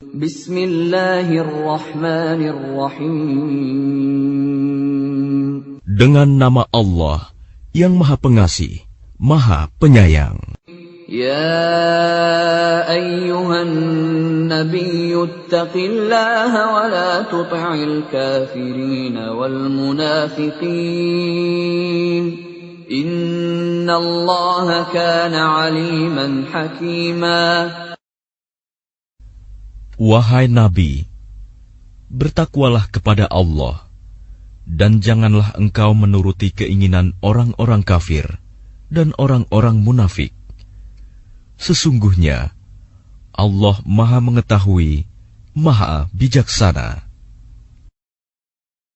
Bismillahirrahmanirrahim. Dengan nama Allah yang Maha Pengasih, Maha Penyayang. Ya ayyuhan nabiyyu ittaqillaha wa la tuti'il kafirin wal munafiqin. Innallaha kana 'aliman hakima. Wahai Nabi, bertakwalah kepada Allah, dan janganlah engkau menuruti keinginan orang-orang kafir dan orang-orang munafik. Sesungguhnya, Allah Maha Mengetahui, Maha Bijaksana.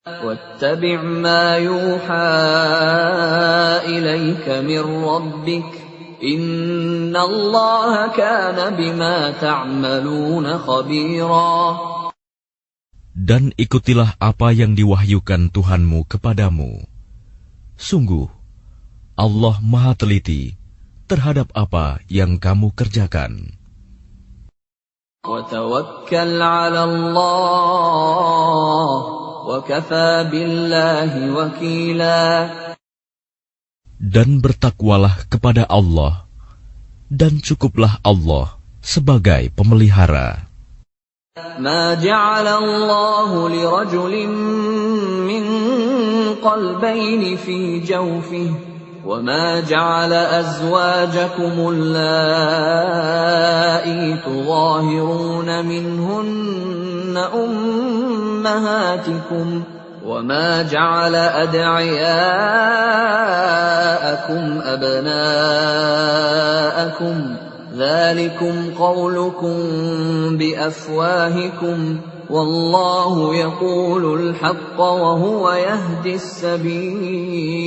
وَاتَّبِعْ مَا يُوحَى إِلَيْكَ مِنْ رَبِّكَ إِنَّ اللَّهَ كَانَ بِمَا تَعْمَلُونَ خَبِيرًا. Dan ikutilah apa yang diwahyukan Tuhanmu kepadamu. Sungguh, Allah Maha Teliti terhadap apa yang kamu kerjakan. وَتَوَكَّلْ عَلَى اللَّهِ وَكَفَى بِاللَّهِ وَكِيلًا. Dan bertakwalah kepada Allah, dan cukuplah Allah sebagai pemelihara. ما جعل الله لرجل من قلبين في جوفه وما جعل أزواجكم اللائي تظاهرون منهن أمهاتكم وما جعل أدعياءكم أبناءكم ذلكم قولكم بأفواهكم والله يقول الحق وهو يهدي السبيل.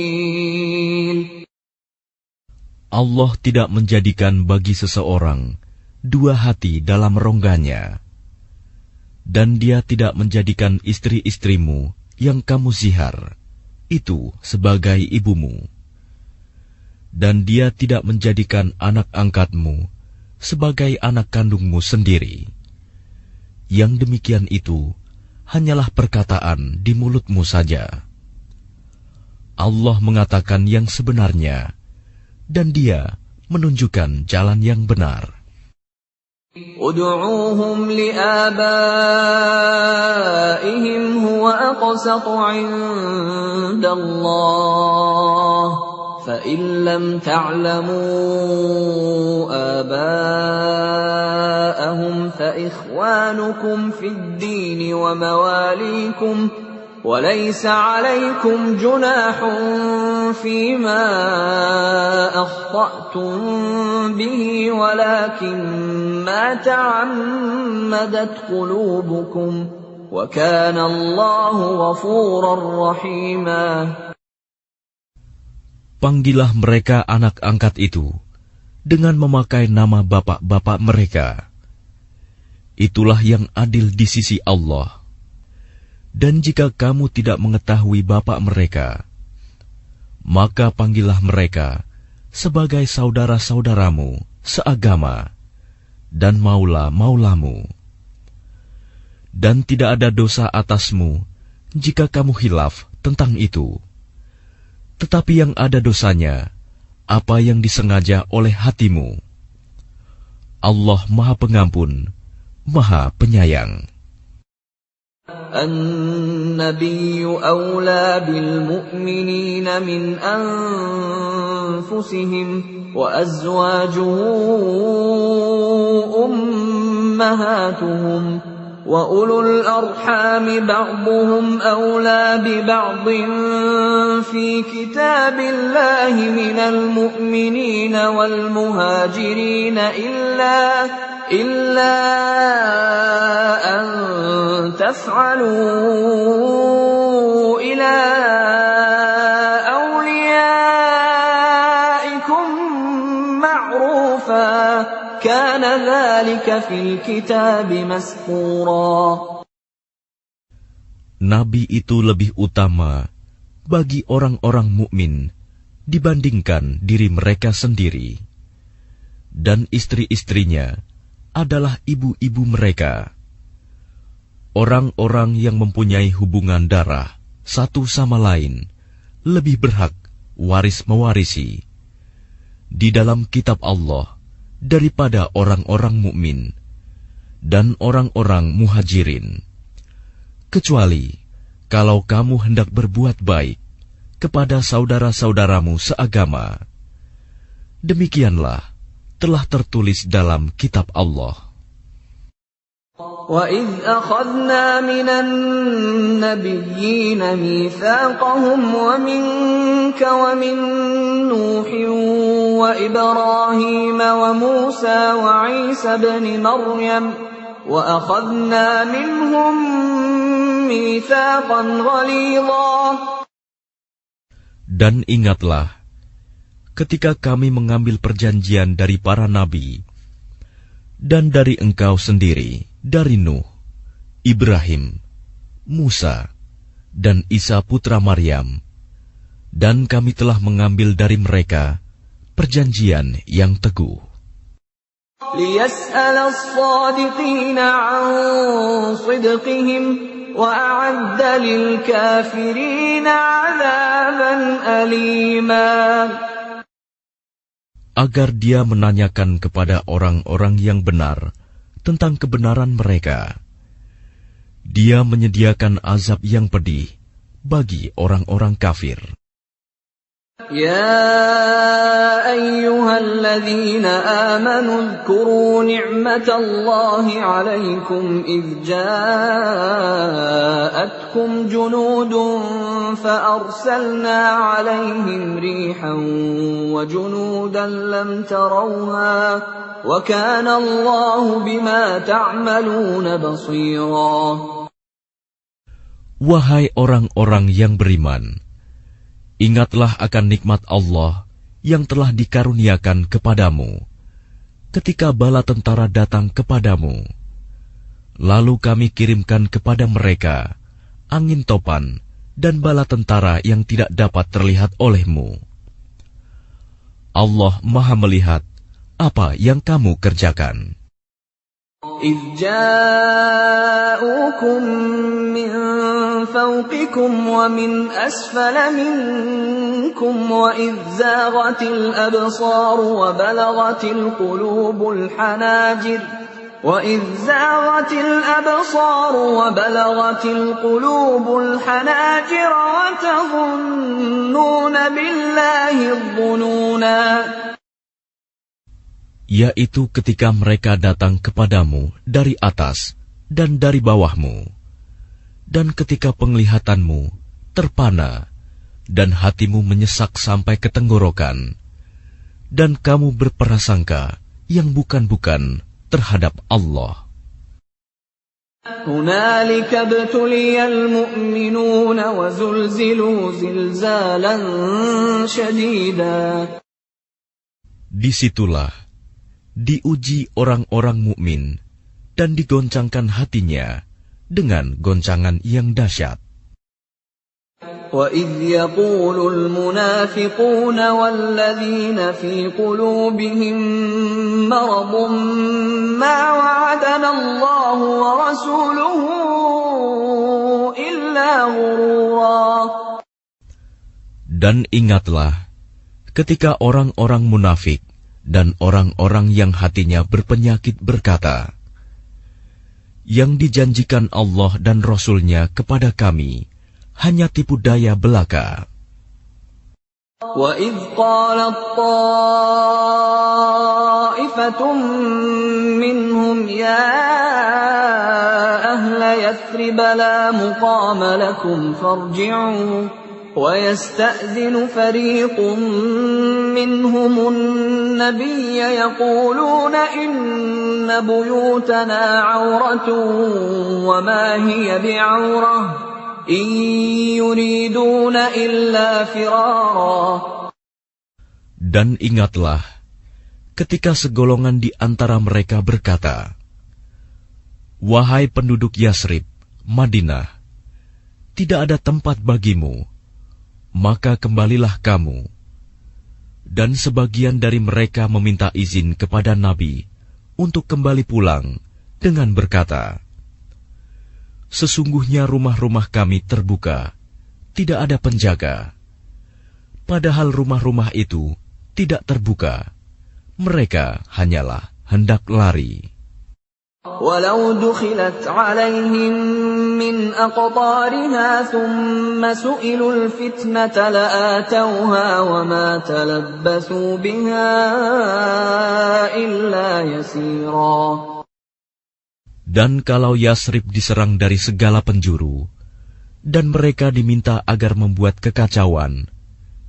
Allah tidak menjadikan bagi seseorang dua hati dalam rongganya, dan Dia tidak menjadikan istri-istrimu yang kamu zihar itu sebagai ibumu, dan Dia tidak menjadikan anak angkatmu sebagai anak kandungmu sendiri. Yang demikian itu hanyalah perkataan di mulutmu saja. Allah mengatakan yang sebenarnya, dan Dia menunjukkan jalan yang benar. Ud'uuhum li'abaihim huwa aqsatu 'indallah. فَإِن لَّمْ تَعْلَمُوا آبَاءَهُمْ فَإِخْوَانُكُمْ فِي الدِّينِ وَمَوَالِيكُمْ وَلَيْسَ عَلَيْكُمْ جُنَاحٌ فِيمَا أَخْطَأْتُم بِهِ وَلَكِن مَّا تَعَمَّدَتْ قُلُوبُكُمْ وَكَانَ اللَّهُ غَفُورًا رَّحِيمًا. Panggillah mereka anak angkat itu dengan memakai nama bapak-bapak mereka. Itulah yang adil di sisi Allah. Dan jika kamu tidak mengetahui bapak mereka, maka panggillah mereka sebagai saudara-saudaramu seagama dan maula-maulamu. Dan tidak ada dosa atasmu jika kamu khilaf tentang itu. Tetapi yang ada dosanya, apa yang disengaja oleh hatimu. Allah Maha Pengampun, Maha Penyayang. An-nabiyyu awla bil mu'minina min anfusihim wa azwajuhu ummahatuhum. وَأُولُو الْأَرْحَامِ بَعْضُهُمْ أَوْلَى بِبَعْضٍ فِي كِتَابِ اللَّهِ مِنَ الْمُؤْمِنِينَ وَالْمُهَاجِرِينَ إِلَّا أَن تَفْعَلُوا إِلَى أَوْلِيَائِكُمْ مَعْرُوفًا كَانَ ذَلِكَ فِي الْكِتَابِ مَسْطُورًا. Nabi itu lebih utama bagi orang-orang mukmin dibandingkan diri mereka sendiri, dan istri-istrinya adalah ibu-ibu mereka. orang-orang yang mempunyai hubungan darah satu sama lain lebih berhak waris-mewarisi di dalam kitab Allah daripada orang-orang mukmin dan orang-orang muhajirin, kecuali kalau kamu hendak berbuat baik kepada saudara-saudaramu seagama. Demikianlah telah tertulis dalam kitab Allah. وَإِذْ أَخَذْنَا مِنَ النَّبِيِّينَ مِيثَاقَهُمْ وَمِنكَ وَمِن نُّوحٍ وَإِبْرَاهِيمَ وَمُوسَى وَعِيسَى ابْنِ مَرْيَمَ وَأَخَذْنَا مِنْهُم مِّيثَاقًا غَلِيظًا. Dan ingatlah ketika kami mengambil perjanjian dari para nabi dan dari engkau sendiri, dari Nuh, Ibrahim, Musa, dan Isa putra Maryam, dan kami telah mengambil dari mereka perjanjian yang teguh. لِيَسْأَلَ الصَّادِقِينَ عَن صِدْقِهِمْ وَأَعَدَّ لِلْكَافِرِينَ عَذَابًا أَلِيمًا. Agar dia menanyakan kepada orang-orang yang benar tentang kebenaran mereka. Dia menyediakan azab yang pedih bagi orang-orang kafir. يَا أَيُّهَا الَّذِينَ آمَنُوا اذْكُرُوا نِعْمَةَ اللَّهِ عَلَيْكُمْ إِذْ جَاءَتْكُمْ جُنُودٌ فَأَرْسَلْنَا عَلَيْهِمْ رِيحًا وَجُنُودًا لَّمْ تَرَوْهَا وَكَانَ اللَّهُ بِمَا تَعْمَلُونَ بَصِيرًا. Wahai orang-orang yang beriman, ingatlah akan nikmat Allah yang telah dikaruniakan kepadamu ketika bala tentara datang kepadamu. Lalu kami kirimkan kepada mereka angin topan dan bala tentara yang tidak dapat terlihat olehmu. Allah Maha melihat apa yang kamu kerjakan. إِذْ جَاءُوكُم مِّن فَوْقِكُمْ وَمِنْ أَسْفَلَ مِنكُمْ وَإِذْ زَاغَتِ الْأَبْصَارُ وَبَلَغَتِ الْقُلُوبُ الْحَنَاجِرَ وَتَظُنُّونَ بِاللَّهِ الظُّنُونَا. Yaitu ketika mereka datang kepadamu dari atas dan dari bawahmu, dan ketika penglihatanmu terpana dan hatimu menyesak sampai ke tenggorokan, dan kamu berprasangka yang bukan-bukan terhadap Allah. هُنَالِكَ ابْتُلِيَ الْمُؤْمِنُونَ وَزُلْزِلُوا زِلْزَالًا شَدِيدًا. Disitulah diuji orang-orang mukmin dan digoncangkan hatinya dengan goncangan yang dahsyat. وَإِذْ يَقُولُ الْمُنَافِقُونَ وَالَّذِينَ فِي قُلُوبِهِم مَّرَضٌ مَّا وَعَدَنَا اللَّهُ وَرَسُولُهُ إِلَّا غُرُورًا. Dan ingatlah ketika orang-orang munafik dan orang-orang yang hatinya berpenyakit berkata, yang dijanjikan Allah dan Rasul-Nya kepada kami hanya tipu daya belaka. وَإِذْ قَالَتْ طَائِفَةٌ مِّنْهُمْ يَا أَهْلَ يَثْرِبَ لَا مُقَامَ لَكُمْ فَارْجِعُوا وَيَسْتَأْذِنُ فَرِيقٌ مِّنْهُمُ النَّبِيَّ يَقُولُونَ إِنَّ بُيُوتَنَا عَوْرَةٌ وَمَا هِيَ بِعَوْرَةٍ إِن يُرِيدُونَ إِلَّا فِرَارًا. Dan ingatlah ketika segolongan di antara mereka berkata, wahai penduduk Yasrib, Madinah, tidak ada tempat bagimu, maka kembalilah kamu. Dan sebagian dari mereka meminta izin kepada Nabi untuk kembali pulang dengan berkata, Sesungguhnya rumah-rumah kami terbuka, tidak ada penjaga. Padahal rumah-rumah itu tidak terbuka. Mereka hanyalah hendak lari. وَلَوْ دُخِلَتْ عَلَيْهِمْ مِنْ أَقْطَارِهَا ثُمَّ سُئِلُوا الْفِتْنَةَ لَآتَوْهَا وَمَا تَلَبَّثُوا بِهَا إِلَّا يَسِيرًا. Dan kalau Yasrib diserang dari segala penjuru, dan mereka diminta agar membuat kekacauan,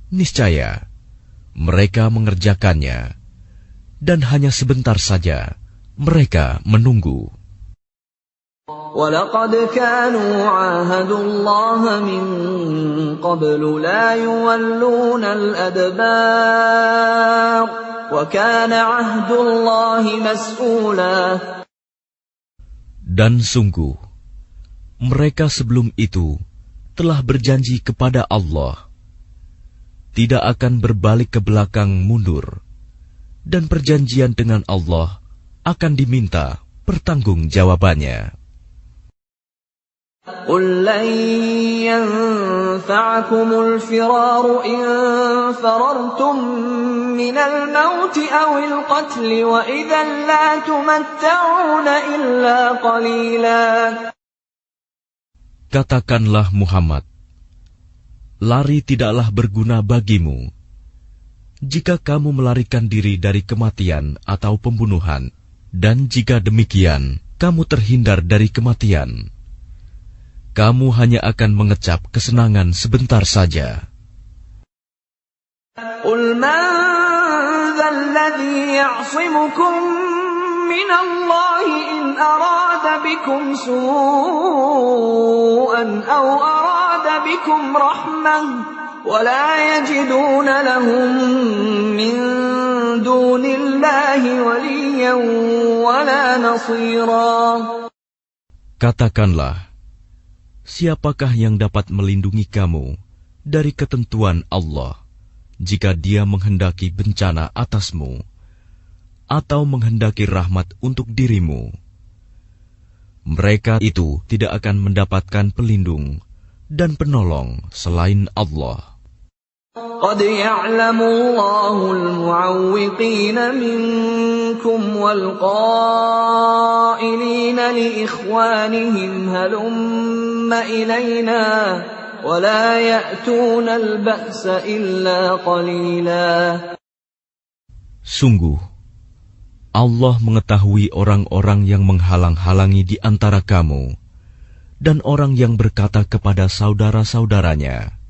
niscaya mereka mengerjakannya, dan hanya sebentar saja mereka menunggu. وَلَقَدْ كَانُوا عَاهَدُوا اللَّهَ مِنْ قَبْلُ لَا يُوَلُّونَ الْأَدْبَارَ وَكَانَ عَهْدُ اللَّهِ مَسْئُولًا. Dan sungguh, mereka sebelum itu telah berjanji kepada Allah, tidak akan berbalik ke belakang mundur, dan perjanjian dengan Allah akan diminta pertanggungjawabannya. قُلْ لَنْ يَنْفَعَكُمُ الْفِرَارُ إِنْ فَرَرْتُمْ مِنَ الْمَوْتِ أَوِ الْقَتْلِ وَإِذًا لَا تُمَتَّعُونَ إِلَّا قَلِيلًا. Katakanlah Muhammad, lari tidaklah berguna bagimu. Jika kamu melarikan diri dari kematian atau pembunuhan, dan jika demikian kamu terhindar dari kematian, kamu hanya akan mengecap kesenangan sebentar saja. قُلْ مَنْ ذَا الَّذِي يَعْصِمُكُمْ مِنَ اللَّهِ إِنْ أَرَادَ بِكُمْ سُوءًا أَوْ أَرَادَ بِكُمْ رَحْمَةً وَلَا يَجِدُونَ لَهُم مِّن دُونِ اللَّهِ وَلِيًّا وَلَا نَصِيرًا. Katakanlah, siapakah yang dapat melindungi kamu dari ketentuan Allah jika Dia menghendaki bencana atasmu atau menghendaki rahmat untuk dirimu? Mereka itu tidak akan mendapatkan pelindung dan penolong selain Allah. قَدْ يَعْلَمُ اللَّهُ الْمُعَوِّقِينَ مِنكُمْ وَالْقَائِلِينَ لِإِخْوَانِهِمْ هَلُمَّ إِلَيْنَا وَلَا يَأْتُونَ الْبَأْسَ إِلَّا قَلِيلًا. Sungguh, Allah mengetahui orang-orang yang menghalang-halangi di antara kamu, dan orang yang berkata kepada saudara-saudaranya,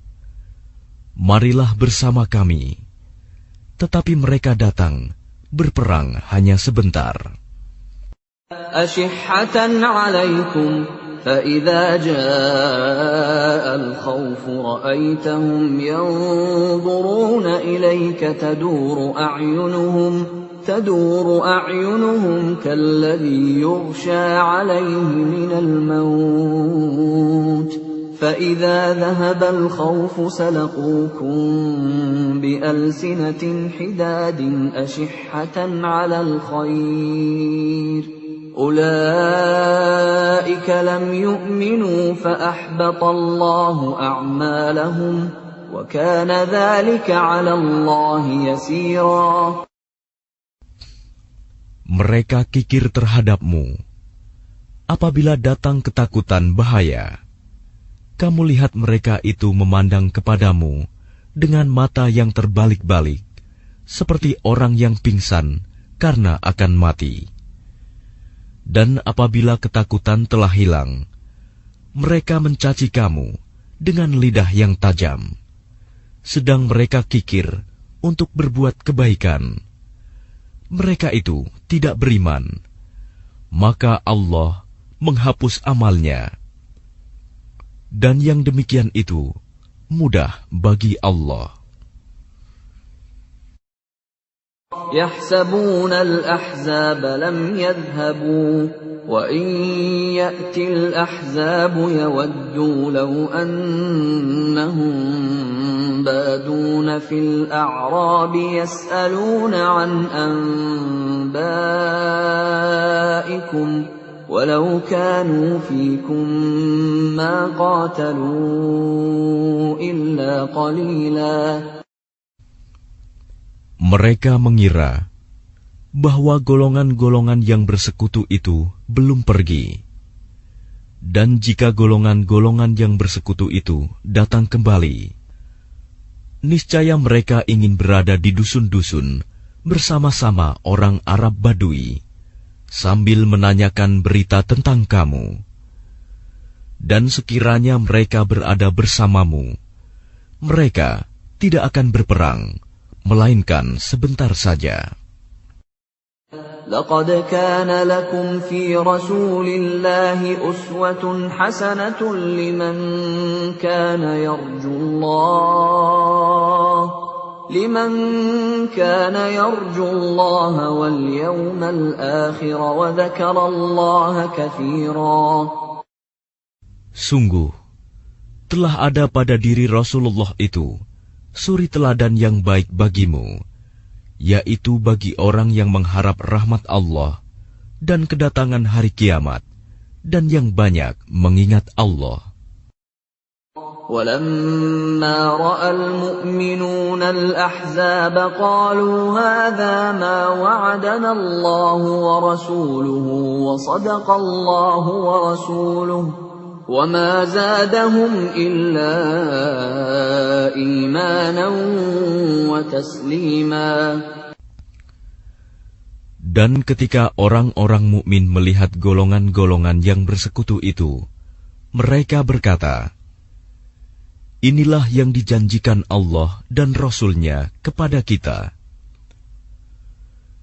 "Marilah bersama kami," tetapi mereka datang berperang hanya sebentar. أَشِحَّةً عَلَيْكُمْ فَإِذَا جَاءَ الْخَوْفُ رَأَيْتَهُمْ يَنْظُرُونَ إِلَيْكَ تدور أعينهم كالذي يغشى عليه من الموت فإذا ذهب الخوف سلقوكم بألسنة حداد أشحة على الخير أولئك لم يؤمنوا فأحبط الله أعمالهم وكان ذلك على الله يسيرا. Mereka kikir terhadapmu. Apabila datang ketakutan bahaya, kamu lihat mereka itu memandang kepadamu dengan mata yang terbalik-balik, seperti orang yang pingsan karena akan mati. Dan apabila ketakutan telah hilang, mereka mencaci kamu dengan lidah yang tajam, sedang mereka kikir untuk berbuat kebaikan. Mereka itu tidak beriman, maka Allah menghapus amalnya. Dan yang demikian itu mudah bagi Allah. يحسبون الأحزاب لم يذهبوا وإن يأتي الأحزاب يودوا لو أنهم بادون في الأعراب يسألون عن أنبائكم ولو كانوا فيكم ما قاتلوا إلا قليلا. Mereka mengira bahwa golongan-golongan yang bersekutu itu belum pergi. Dan jika golongan-golongan yang bersekutu itu datang kembali, niscaya mereka ingin berada di dusun-dusun bersama-sama orang Arab Badui, sambil menanyakan berita tentang kamu. Dan sekiranya mereka berada bersamamu, mereka tidak akan berperang, melainkan sebentar saja. لقد كان لكم في رسول الله أسوة حسنة لمن كان يرجو الله واليوم الآخر وذكر الله كثيرا. Sungguh, telah ada pada diri Rasulullah itu suri teladan yang baik bagimu, yaitu bagi orang yang mengharap rahmat Allah dan kedatangan hari kiamat, dan yang banyak mengingat Allah. وَلَمَّا رَأَى الْمُؤْمِنُونَ الْأَحْزَابَ قَالُوا هَذَا مَا وَعَدَنَا اللَّهُ وَرَسُولُهُ وَصَدَقَ اللَّهُ وَرَسُولُهُ وَمَا زَادَهُمْ إِلَّا إِيمَانًا وَتَسْلِيمًا. Dan ketika orang-orang mukmin melihat golongan-golongan yang bersekutu itu, mereka berkata, "Inilah yang dijanjikan Allah dan Rasul-Nya kepada kita."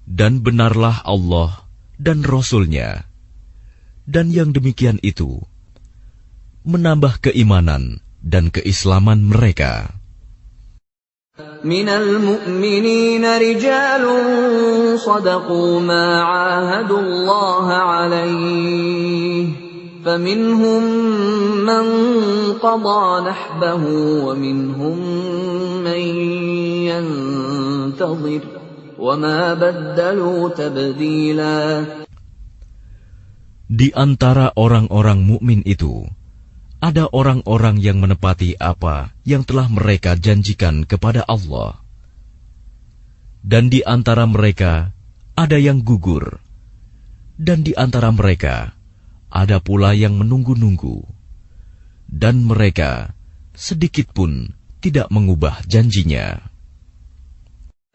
Dan benarlah Allah dan Rasul-Nya, dan yang demikian itu menambah keimanan dan keislaman mereka. Minal mu'minina rijalun sadaqu ma 'ahadullaha 'alaihi faminhum man qada nahbahu wa minhum man yantazir wa ma baddalu tabdila. Di antara orang-orang mukmin itu ada orang-orang yang menepati apa yang telah mereka janjikan kepada Allah. Dan di antara mereka ada yang gugur. Dan di antara mereka ada pula yang menunggu-nunggu. Dan mereka sedikit pun tidak mengubah janjinya.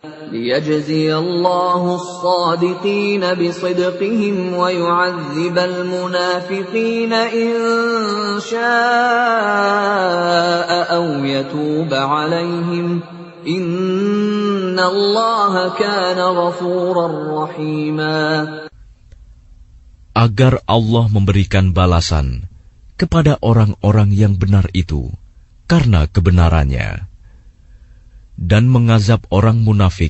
لِيَجْزِيَ اللَّهُ الصَّادِقِينَ بِصِدْقِهِمْ وَيُعَذِّبَ الْمُنَافِقِينَ إِن شَاءَ أَوْ يَتُوبَ عَلَيْهِمْ إِنَّ اللَّهَ كَانَ غَفُورًا رَّحِيمًا. Agar Allah memberikan balasan kepada orang-orang yang benar itu karena kebenarannya, dan mengazab orang munafik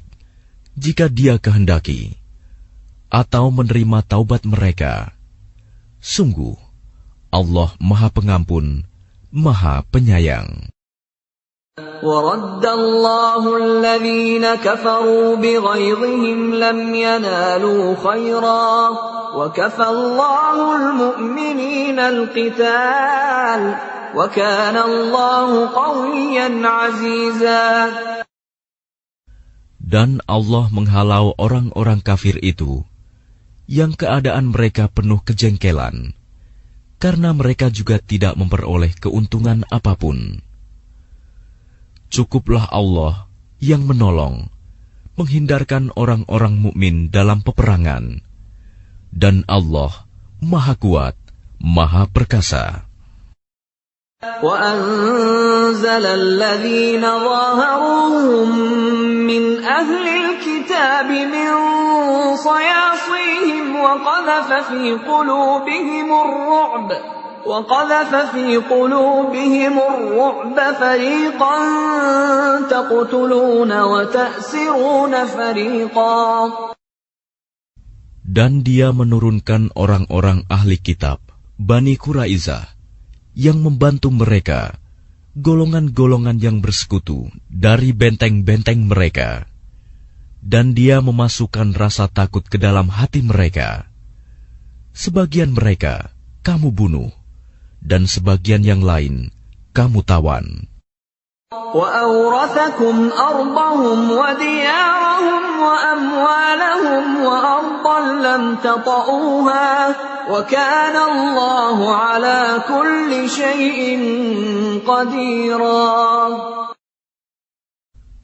jika Dia kehendaki, atau menerima taubat mereka. Sungguh, Allah Maha Pengampun, Maha Penyayang. وَرَدَّ اللَّهُ الَّذِينَ كَفَرُوا بِغَيظِهِمْ لَمْ يَنَالُوا خَيْرًا وَكَفَى اللَّهُ الْمُؤْمِنِينَ الْقِتَالَ وَكَانَ اللَّهُ قَوِيًّا عَزِيزًا. Dan Allah menghalau orang-orang kafir itu, yang keadaan mereka penuh kejengkelan, karena mereka juga tidak memperoleh keuntungan apapun. Cukuplah Allah yang menolong, menghindarkan orang-orang mukmin dalam peperangan, dan Allah Maha Kuat, Maha Perkasa. وَأَنزَلَ الَّذِينَ ظَاهَرُوهُم مِّنْ أَهْلِ الْكِتَابِ مِنْ صَيَاصِيهِمْ وَقَذَفَ فِي قُلُوبِهِمُ الرُّعْبَ فَرِيقًا تَقْتُلُونَ وَتَأْسِرُونَ فَرِيقًا. Dan Dia menurunkan orang-orang ahli kitab, Bani Quraizah, yang membantu mereka, golongan-golongan yang bersekutu dari benteng-benteng mereka. Dan Dia memasukkan rasa takut ke dalam hati mereka. sebagian mereka kamu bunuh, dan sebagian yang lain kamu tawan. وَأَوْرَثَكُمْ أَرْضَهُمْ وَدِيَارَهُمْ وَأَمْوَالَهُمْ وَأَرْضًا لَّمْ تَطَئُوهَا وَكَانَ اللَّهُ عَلَى كُلِّ شَيْءٍ قَدِيرًا.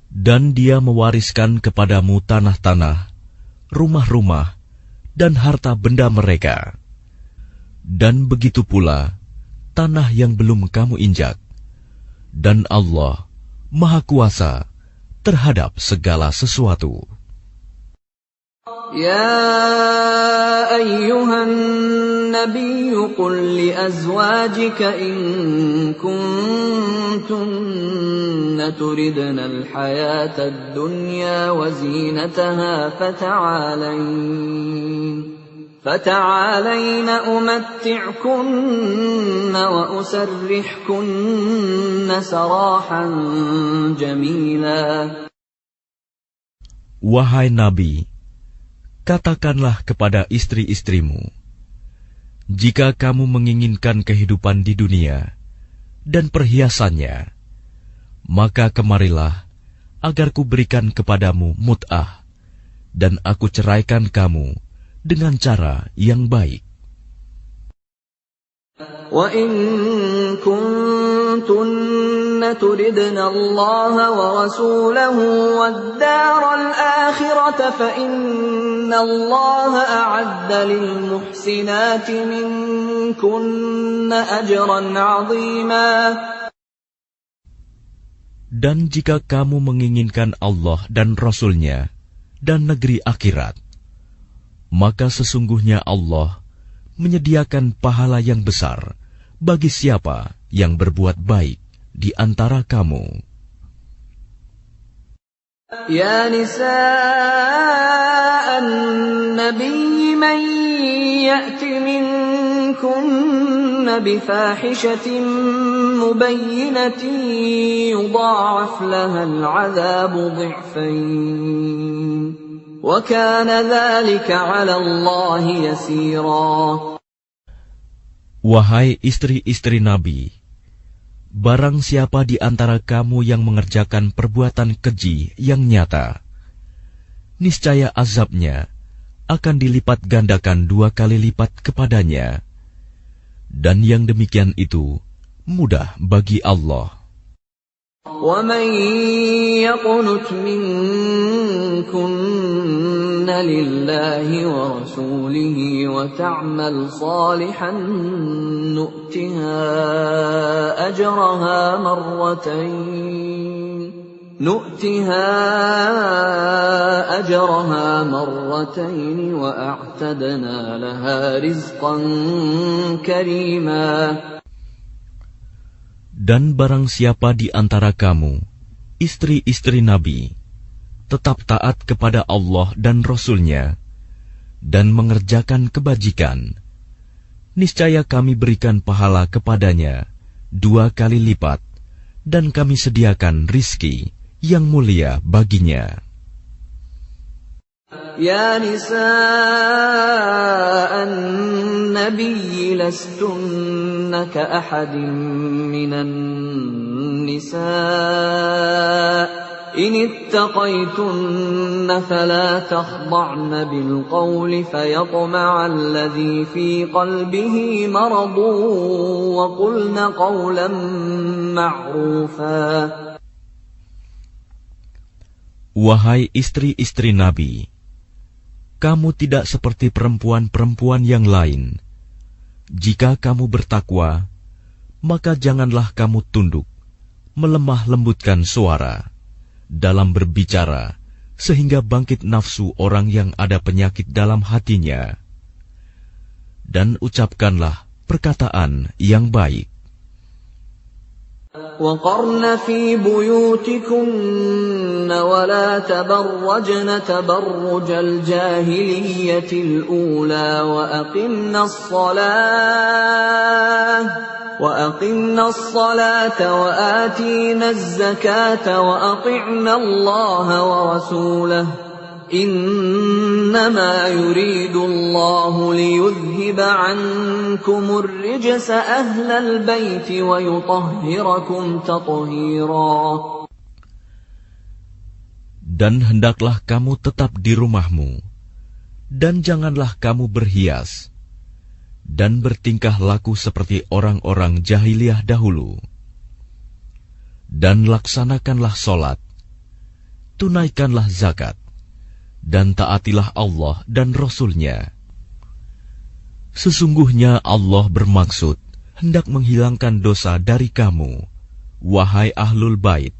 Dan Dia mewariskan kepadamu tanah-tanah, rumah-rumah, dan harta benda mereka. Dan begitu pula tanah yang belum kamu injak. Dan Allah Maha Kuasa terhadap segala sesuatu. يا أيها النبي قل لأزواجك إن كنتن تردن الحياة الدنيا وزينتها فتعالين أمتعكن وأسرحكن سراحا جميلا. Wahai Nabi, katakanlah kepada istri-istrimu, jika kamu menginginkan kehidupan di dunia dan perhiasannya, maka kemarilah agar kuberikan kepadamu mut'ah, dan aku ceraikan kamu dengan cara yang baik. وَإِن كُنتُنَّ تُرِدْنَ اللَّهَ وَرَسُولَهُ وَالدَّارَ الْآخِرَةَ فَإِنَّ اللَّهَ أَعَدَّ لِلْمُحْسِنَاتِ مِنكُنَّ أَجْرًا عَظِيمًا. Dan jika kamu menginginkan Allah dan Rasul-Nya dan negeri akhirat, maka sesungguhnya Allah menyediakan pahala yang besar bagi siapa yang berbuat baik di antara kamu. Ya nisa'an nabiy man ya'ti minkunna bifahishatin mubayyinatin yudha'af laha al'adhabu dhi'fayn. وَكَانَ ذَلِكَ عَلَى اللَّهِ يَسِيرًا. Wahai istri-istri Nabi, barang siapa di antara kamu yang mengerjakan perbuatan keji yang nyata, niscaya azabnya akan dilipat gandakan 2 kali lipat kepadanya, dan yang demikian itu mudah bagi Allah. وَمَن يَقْنُتْ مِنكُنَّ لِلَّهِ وَرَسُولِهِ وَتَعْمَلْ صَالِحًا نُؤْتِهَا أَجْرَهَا مَرَّتَيْنِ وَأَعْتَدْنَا لَهَا رِزْقًا كَرِيمًا. Dan barang siapa di antara kamu, istri-istri Nabi, tetap taat kepada Allah dan Rasul-Nya, dan mengerjakan kebajikan, niscaya kami berikan pahala kepadanya 2 kali lipat, dan kami sediakan rizki yang mulia baginya. يا نساء النبي لستن كأحد من النساء إن اتقيتن فلا تخضعن بالقول فيطمع الذي في قلبه مرض وقلن قولا معروفا. Wahai istri-istri Nabi, kamu tidak seperti perempuan-perempuan yang lain. Jika kamu bertakwa, maka janganlah kamu tunduk, melemah lembutkan suara dalam berbicara, sehingga bangkit nafsu orang yang ada penyakit dalam hatinya. Dan ucapkanlah perkataan yang baik. وَقَرْنَ فِي بُيُوتِكُنَّ وَلَا تَبَرَّجْنَ تَبَرُّجَ الْجَاهِلِيَّةِ الْأُولَى وَأَقِمْنَ الصَّلَاةَ وَآتِينَ الزَّكَاةَ وَأَطِعْنَ اللَّهَ وَرَسُولَهُ إنما يريد الله ليذهب عنكم الرجس أهل البيت ويطهركم تطهيرا. Dan hendaklah kamu tetap di rumahmu, dan janganlah kamu berhias, dan bertingkah laku seperti orang-orang jahiliyah dahulu. Dan laksanakanlah solat, tunaikanlah zakat, dan taatilah Allah dan Rasul-Nya. Sesungguhnya Allah bermaksud hendak menghilangkan dosa dari kamu, wahai ahlul bait,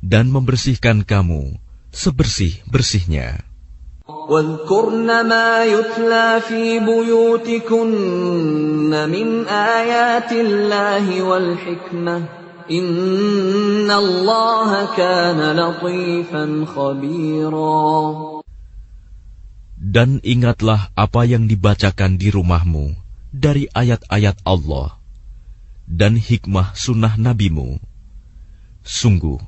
dan membersihkan kamu sebersih-bersihnya. وَاذْكُرْنَ مَا يُتْلَى فِي بُيُوتِكُنَّ مِنْ آيَاتِ اللَّهِ وَالْحِكْمَةِ إِنَّ اللَّهَ كَانَ لَطِيفًا خَبِيرًا. Dan ingatlah apa yang dibacakan di rumahmu dari ayat-ayat Allah dan hikmah sunnah nabimu. Sungguh,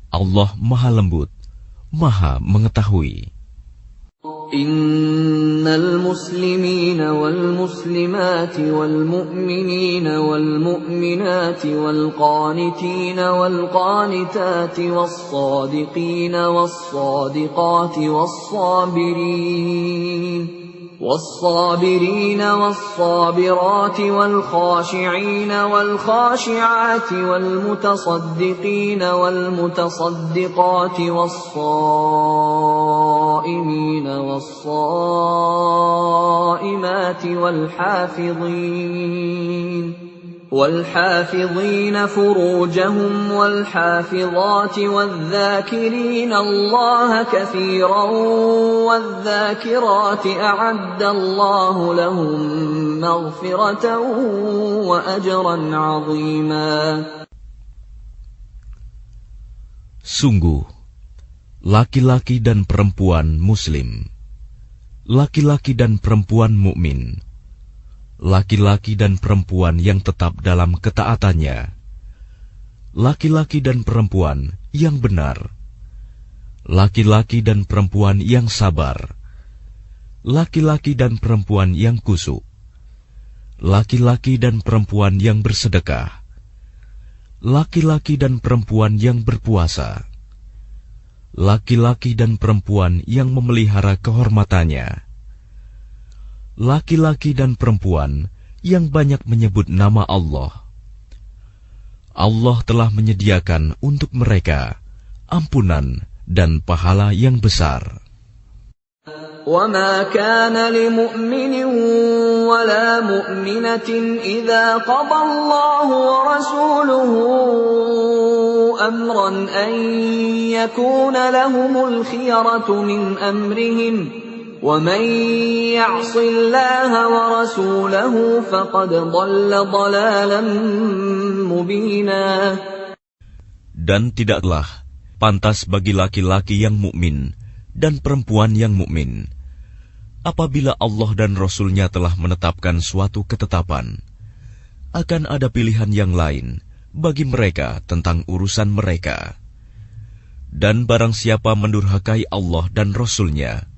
Allah Maha Lembut, Maha Mengetahui. إن المسلمين والمسلمات والمؤمنين والمؤمنات والقانتين والقانتات والصادقين والصادقات والصابرين والصابرات والخاشعين والخاشعات والمتصدقين والمتصدقات والصائمين والصائمات والحافظين فروجهم والحافظات والذاكرين الله كثيرا والذاكرات أعد الله لهم مغفرة وأجرا عظيما. Sungguh, laki-laki dan perempuan muslim, laki-laki dan perempuan mukmin, laki-laki dan perempuan yang tetap dalam ketaatannya, laki-laki dan perempuan yang benar, laki-laki dan perempuan yang sabar, laki-laki dan perempuan yang kusuk, laki-laki dan perempuan yang bersedekah, laki-laki dan perempuan yang berpuasa, laki-laki dan perempuan yang memelihara kehormatannya, laki-laki dan perempuan yang banyak menyebut nama Allah. Allah telah menyediakan untuk mereka ampunan dan pahala yang besar. وَمَا كَانَ لِمُؤْمِنٍ وَلَا مُؤْمِنَةٍ إِذَا قَضَى اللَّهُ وَرَسُولُهُ أَمْرًا أَن يَكُونَ لَهُمُ الْخِيَرَةُ مِنْ أَمْرِهِمْ وَمَن يَعْصِ اللَّهَ وَرَسُولَهُ فَقَدْ ضَلَّ ضَلَالًا مُبِينًا. Dan tidaklah pantas bagi laki-laki yang mukmin dan perempuan yang mukmin apabila Allah dan Rasul-Nya telah menetapkan suatu ketetapan, akan ada pilihan yang lain bagi mereka tentang urusan mereka. Dan barang siapa mendurhakai Allah dan Rasul-Nya,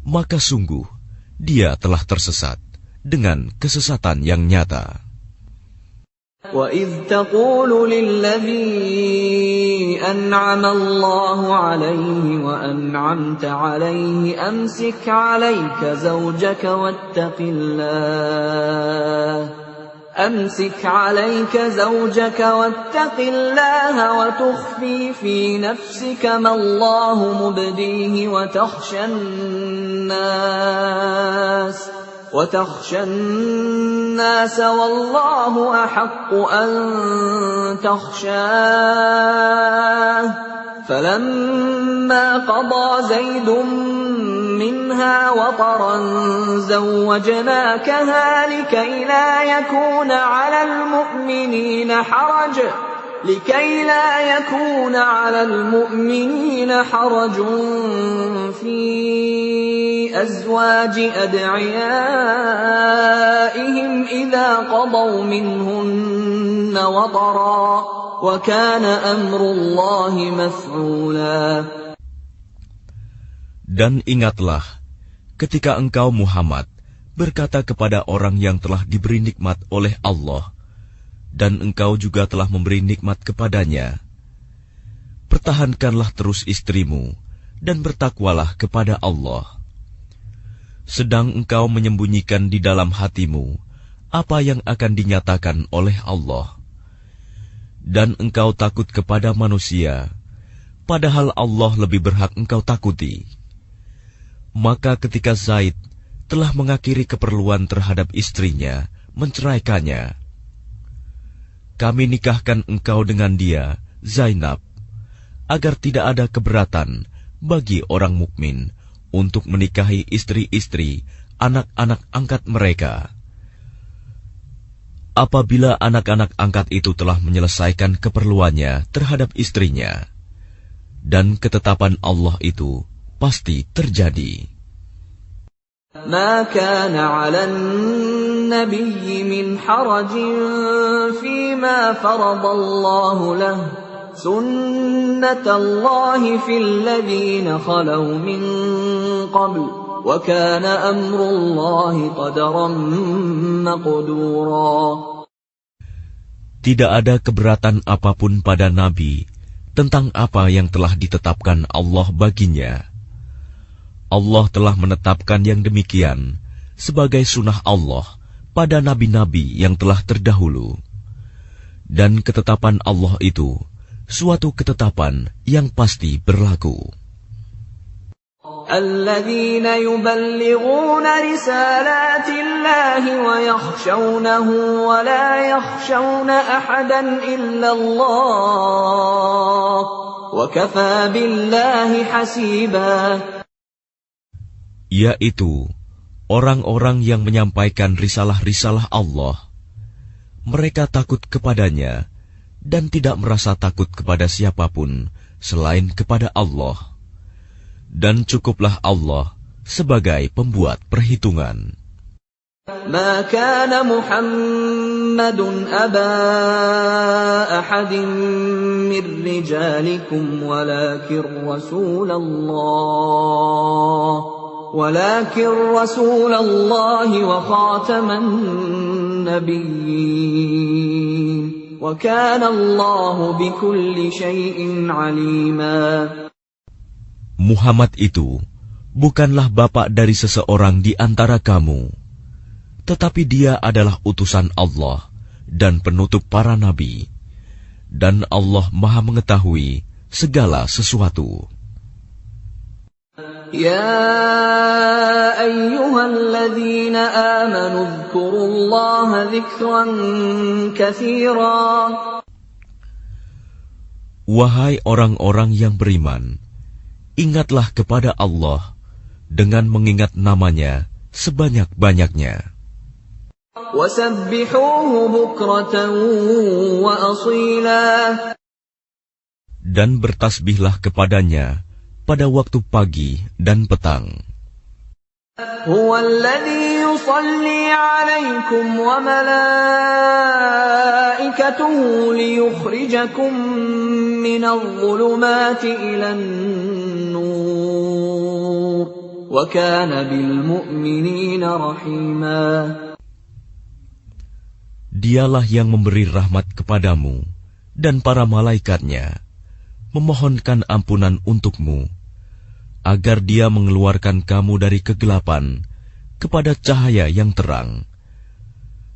maka sungguh dia telah tersesat dengan kesesatan yang nyata. وَإِذْ تَقُولُ لِلَّذِي أَنْعَمَ اللَّهُ عَلَيْهِ وَأَنْعَمْتَ عَلَيْهِ أَمْسِكْ عَلَيْكَ زَوْجَكَ وَاتَّقِ اللَّهَ وَتُخْفِي فِي نَفْسِكَ مَا اللَّهُ مُبْدِيهِ وتخشى الناس والله أحق أن تخشاه فلما قضى زيد منها وطرا زوجناكها لكي لا يكون على المؤمنين حرج في أزواج أدعيائهم إذا قضوا منهن وطرا وكان أمر الله مفعولا. Dan ingatlah, ketika engkau Muhammad berkata kepada orang yang telah diberi nikmat oleh Allah, dan engkau juga telah memberi nikmat kepadanya, pertahankanlah terus istrimu, dan bertakwalah kepada Allah. Sedang engkau menyembunyikan di dalam hatimu apa yang akan dinyatakan oleh Allah. Dan engkau takut kepada manusia, padahal Allah lebih berhak engkau takuti. Maka ketika Zaid telah mengakhiri keperluan terhadap istrinya, menceraikannya, kami nikahkan engkau dengan dia, Zainab, agar tidak ada keberatan bagi orang mukmin untuk menikahi istri-istri anak-anak angkat mereka. Apabila anak-anak angkat itu telah menyelesaikan keperluannya terhadap istrinya, dan ketetapan Allah itu pasti terjadi. ما كان على النبي من حرج فيما فرض الله له سنة الله في الذين خلوا من قبل وكان أمر الله قدرا مقدورا. Tidak ada keberatan apapun pada Nabi tentang apa yang telah ditetapkan Allah baginya. Allah telah menetapkan yang demikian sebagai sunnah Allah pada nabi-nabi yang telah terdahulu. Dan ketetapan Allah itu suatu ketetapan yang pasti berlaku. الذين يبلغون رسالات الله ويخشونه ولا يخشون أحدا إلا الله وكفى بالله حسيبا. Yaitu orang-orang yang menyampaikan risalah-risalah Allah. Mereka takut kepadanya dan tidak merasa takut kepada siapapun selain kepada Allah. Dan cukuplah Allah sebagai pembuat perhitungan. ما كان محمد أبا أحد من رجالكم ولكن رسول الله وخاتم النبيين وكان الله بكل شيء عليما. Muhammad itu bukanlah bapak dari seseorang di antara kamu, tetapi dia adalah utusan Allah dan penutup para nabi, dan Allah Maha mengetahui segala sesuatu. يا أيها الذين آمنوا اذكروا الله ذكرا كثيرا. Wahai orang-orang yang beriman, ingatlah kepada Allah dengan mengingat namanya sebanyak-banyaknya. وسبحوه بكرة وأصيلا. Dan bertasbihlah kepadanya pada waktu pagi dan petang. هو الذي يصلي عليكم وملائكته ليخرجكم من الظلمات إلى النور وكان بالمؤمنين رحيما. Dialah yang memberi rahmat kepadamu dan para malaikatnya, memohonkan ampunan untukmu, agar dia mengeluarkan kamu dari kegelapan kepada cahaya yang terang.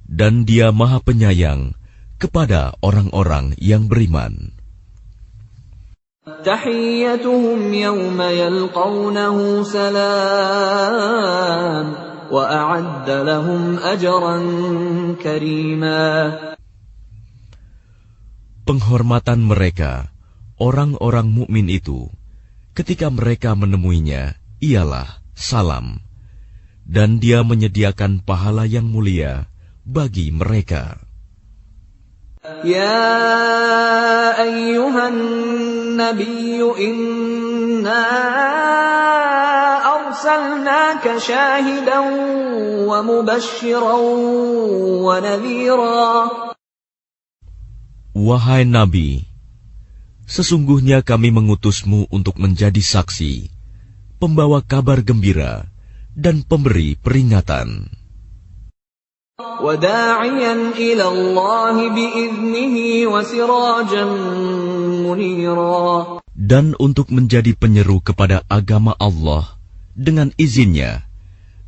Dan dia Maha Penyayang kepada orang-orang yang beriman. تحيتهم يوم يلقونه سلام وأعد لهم أجرا كريما. Penghormatan mereka, orang-orang mukmin itu, ketika mereka menemuinya, ialah salam, dan dia menyediakan pahala yang mulia bagi mereka. يا أيها النبي إنا أرسلناك شاهدا ومبشرا ونذيرا. Wahai Nabi, sesungguhnya kami mengutusmu untuk menjadi saksi, pembawa kabar gembira dan pemberi peringatan. وَدَاعِيًا إِلَى اللَّهِ بِإِذْنِهِ وَسِرَاجًا مُنِيرًا. Dan untuk menjadi penyeru kepada agama Allah dengan izinnya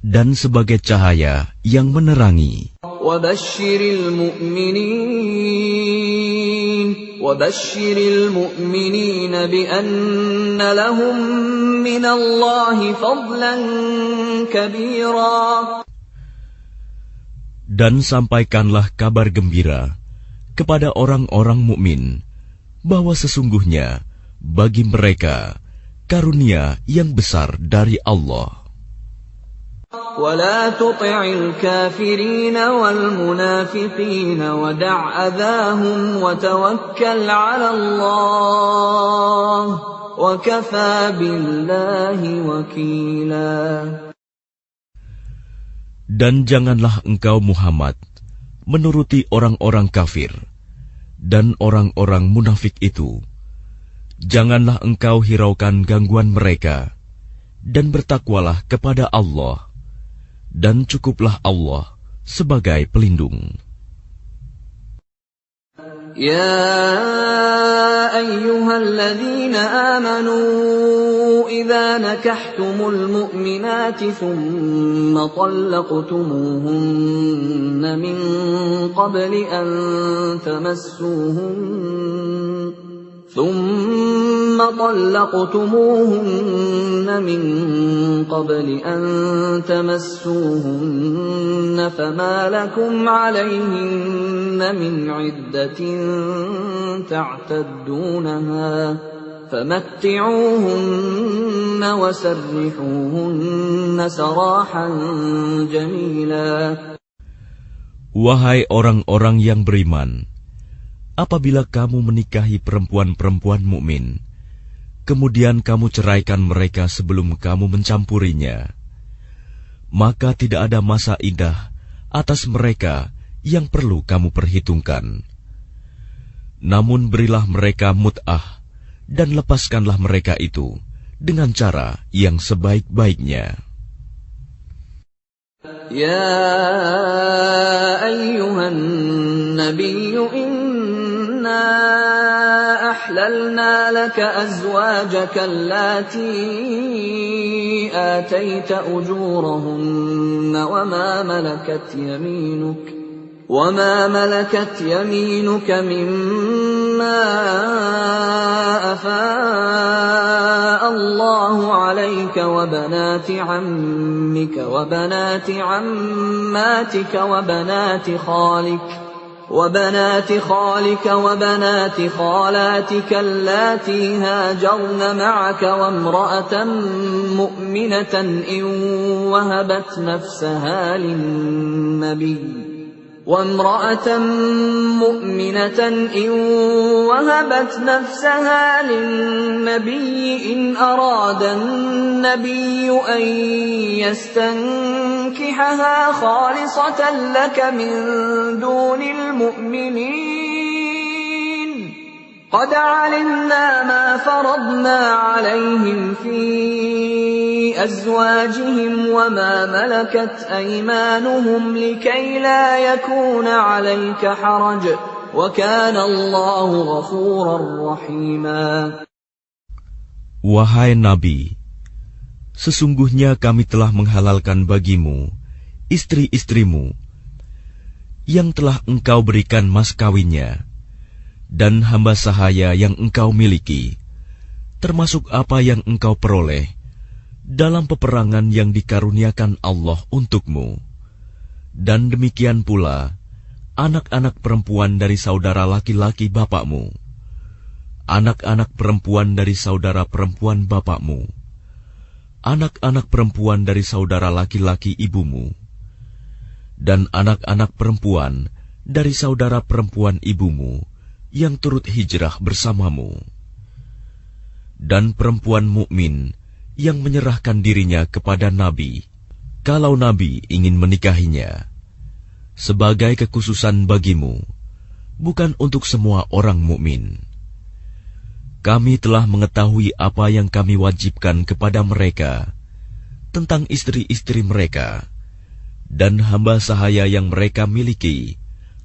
dan sebagai cahaya yang menerangi. وَبَشِّرِ الْمُؤْمِنِينَ بِأَنَّ لَهُم مِّنَ اللَّهِ فَضْلًا كَبِيرًا. Dan sampaikanlah kabar gembira kepada orang-orang mukmin bahwa sesungguhnya bagi mereka karunia yang besar dari Allah. وَلَا تُطِعِ الْكَافِرِينَ وَالْمُنَافِقِينَ وَدَعْ أَذَاهُمْ وَتَوَكَّلْ عَلَى اللَّهِ وَكَفَى بِاللَّهِ وَكِيلًا. Dan janganlah engkau Muhammad menuruti orang-orang kafir dan orang-orang munafik itu. Janganlah engkau hiraukan gangguan mereka, dan bertakwalah kepada Allah, dan cukuplah Allah sebagai pelindung. يا أيها الذين آمنوا إذا نكحتم المؤمنات ثم طلقتموهن من قبل أن تمسوهن فما لكم عليهن من عدة تعتدونها فمتعوهن وسرحوهن سراحا جميلا. Wahai orang-orang yang beriman, apabila kamu menikahi perempuan-perempuan mukmin, kemudian kamu ceraikan mereka sebelum kamu mencampurinya, maka tidak ada masa iddah atas mereka yang perlu kamu perhitungkan. Namun berilah mereka mut'ah dan lepaskanlah mereka itu dengan cara yang sebaik-baiknya. Ya ayyuhan nabiyyu inna أحللنا لك أزواجك اللاتي آتيت أجورهن وما ملكت يمينك مما أفاء الله عليك وبنات عمك وبنات عماتك وبنات خالك وبنات خالاتك اللاتي هاجرن معك وامرأة مؤمنة إن وهبت نفسها للنبي إن أراد النبي أن يستنكحها خالصة لك من دون المؤمنين قد علمنا ما فرضنا عليهم في أزواجهم وما ملكت أيمانهم لكي لا يكون عليك حرج وكان الله غفورا رحيما. Wahai Nabi, sesungguhnya kami telah menghalalkan bagimu istri-istrimu yang telah engkau berikan mas kawinnya dan hamba sahaya yang engkau miliki, termasuk apa yang engkau peroleh dalam peperangan yang dikaruniakan Allah untukmu, dan demikian pula anak-anak perempuan dari saudara laki-laki bapakmu, anak-anak perempuan dari saudara perempuan bapakmu, anak-anak perempuan dari saudara laki-laki ibumu, dan anak-anak perempuan dari saudara perempuan ibumu yang turut hijrah bersamamu, dan perempuan mukmin yang menyerahkan dirinya kepada Nabi, kalau Nabi ingin menikahinya, sebagai kekhususan bagimu, bukan untuk semua orang mukmin. Kami telah mengetahui apa yang kami wajibkan kepada mereka tentang istri-istri mereka dan hamba sahaya yang mereka miliki,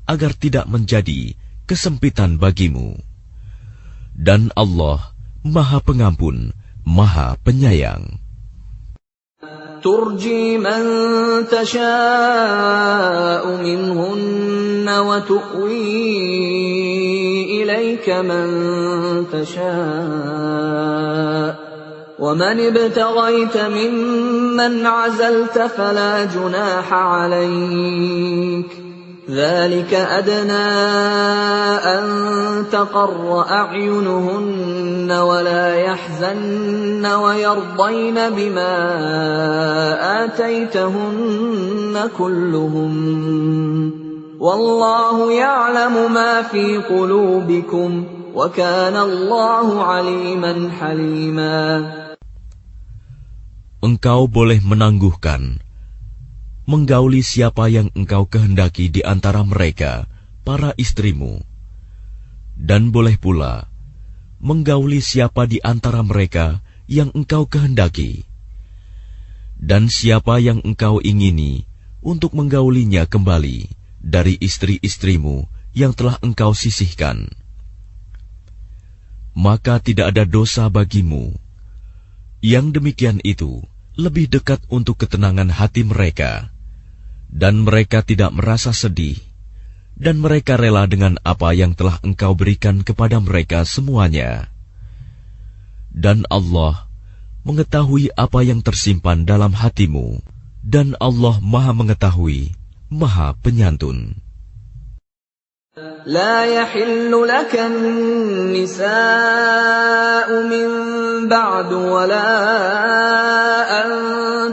agar tidak menjadi kesempitan bagimu. Dan Allah Maha Pengampun, Maha Penyayang. ترجي من تشاء منهن وتؤوي إليك من تشاء ومن ابتغيت ممن عزلت فلا جناح عليك ذلك أدنى أن تقر أعينهن ولا يحزن ويرضين بما آتيتهن كلهم والله يعلم ما في قلوبكم وكان الله عليما حليما. Engkau boleh menangguhkan menggauli siapa yang engkau kehendaki di antara mereka, para istrimu, dan boleh pula menggauli siapa di antara mereka yang engkau kehendaki, dan siapa yang engkau ingini untuk menggaulinya kembali dari istri-istrimu yang telah engkau sisihkan. Maka tidak ada dosa bagimu. Yang demikian itu lebih dekat untuk ketenangan hati mereka, dan mereka tidak merasa sedih, dan mereka rela dengan apa yang telah engkau berikan kepada mereka semuanya. Dan Allah mengetahui apa yang tersimpan dalam hatimu, dan Allah Maha Mengetahui, Maha Penyantun. لا يحل لك النساء من بعد ولا أن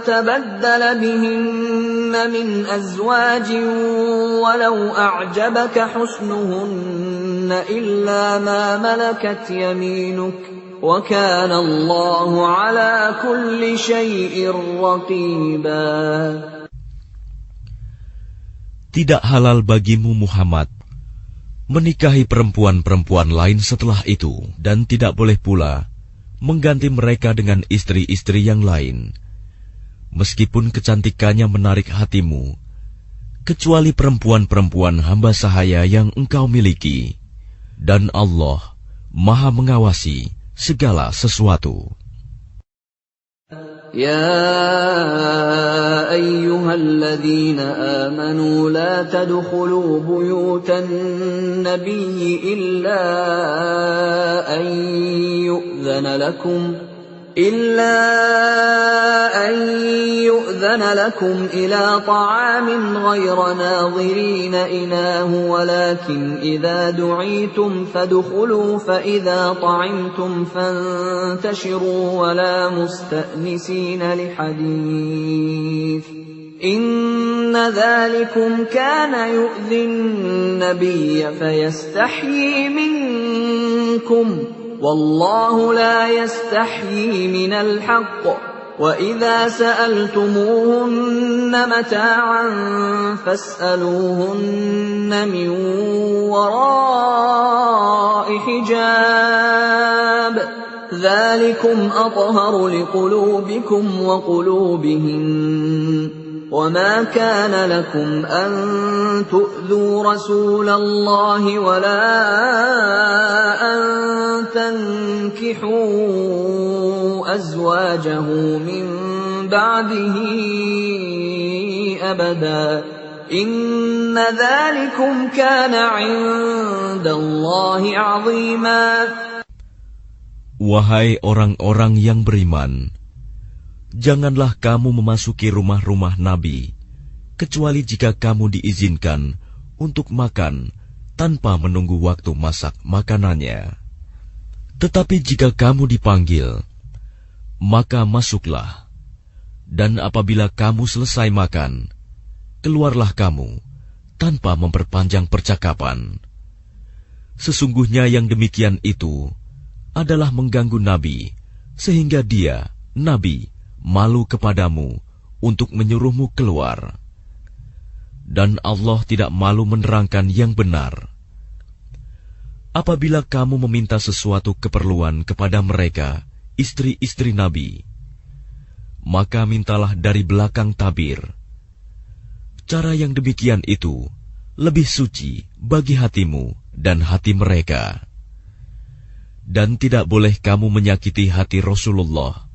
تبدل بهن من أزواج ولو أعجبك حسنهن إلا ما ملكت يمينك وكان الله على كل شيء رقيبا. Tidak halal bagimu Muhammad menikahi perempuan-perempuan lain setelah itu, dan tidak boleh pula mengganti mereka dengan istri-istri yang lain, meskipun kecantikannya menarik hatimu, kecuali perempuan-perempuan hamba sahaya yang engkau miliki, dan Allah Maha Mengawasi segala sesuatu. يا أيها الذين آمنوا لا تدخلوا بيوت النبي إلا أن يؤذن لكم إلى طعام غير ناظرين إناه ولكن إذا دعيتم فادخلوا فإذا طعمتم فانتشروا ولا مستأنسين لحديث إن ذلكم كان يؤذي النبي فيستحيي منكم والله لا يستحيي من الحق وإذا سألتموهن متاعا فاسألوهن من وراء حجاب ذلكم أطهر لقلوبكم وقلوبهن وما كان لكم أن تؤذوا رسول الله ولا أن تنكحوا أزواجه من بعده أبدا إن ذلكم كان عند الله عظيما. Wahai orang-orang yang beriman, janganlah kamu memasuki rumah-rumah Nabi, kecuali jika kamu diizinkan untuk makan tanpa menunggu waktu masak makanannya. Tetapi jika kamu dipanggil, maka masuklah, dan apabila kamu selesai makan, keluarlah kamu tanpa memperpanjang percakapan. Sesungguhnya yang demikian itu adalah mengganggu Nabi, sehingga dia, Nabi, malu kepadamu untuk menyuruhmu keluar. Dan Allah tidak malu menerangkan yang benar. apabila kamu meminta sesuatu keperluan kepada mereka, istri-istri Nabi, maka mintalah dari belakang tabir. Cara yang demikian itu lebih suci bagi hatimu dan hati mereka. Dan tidak boleh kamu menyakiti hati Rasulullah,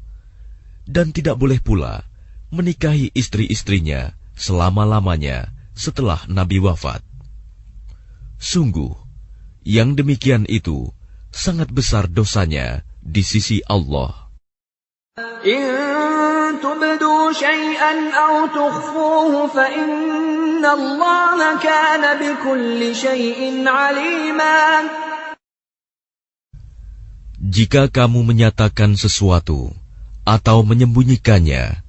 dan tidak boleh pula menikahi istri-istrinya selama-lamanya setelah Nabi wafat. Sungguh, yang demikian itu sangat besar dosanya di sisi Allah. إن تبدوا شيئا أو تخفوه فإن الله كان بكل شيء عليما. Jika kamu menyatakan sesuatu atau menyembunyikannya,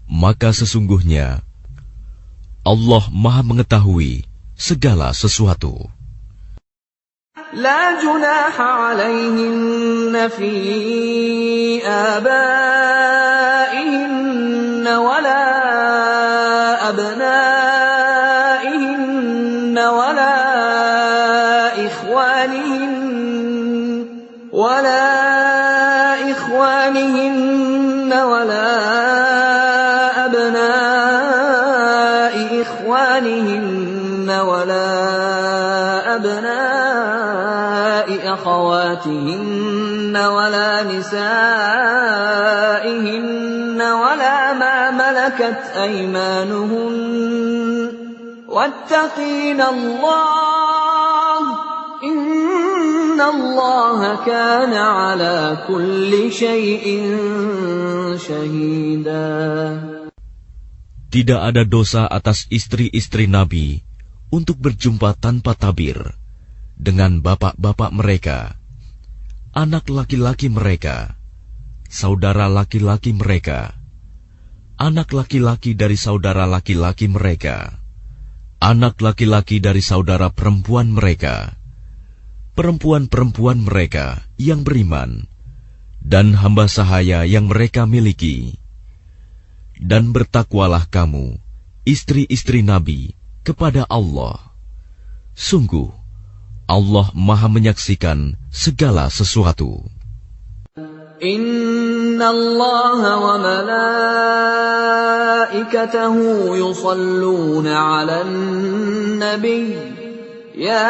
maka sesungguhnya Allah Maha mengetahui segala sesuatu. لا جناح عليهن في آبائهن ولا أبنائهن ولا إخوانهن ولا أبناء إخوانهن ولا أبناء أخواتهن ولا نسائهن ولا ما ملكت أيمانهن واتقين الله إن الله كان على كل شيء شهيدا. Tidak ada dosa atas istri-istri Nabi untuk berjumpa tanpa tabir dengan bapak-bapak mereka, anak laki-laki mereka, saudara laki-laki mereka, anak laki-laki dari saudara laki-laki mereka, anak laki-laki dari saudara perempuan mereka, perempuan-perempuan mereka yang beriman, dan hamba sahaya yang mereka miliki. Dan bertakwalah kamu, istri-istri Nabi, kepada Allah. Sungguh, Allah Maha menyaksikan segala sesuatu. Inna Allah wa malaikatahu yusalluna 'alan nabiy ya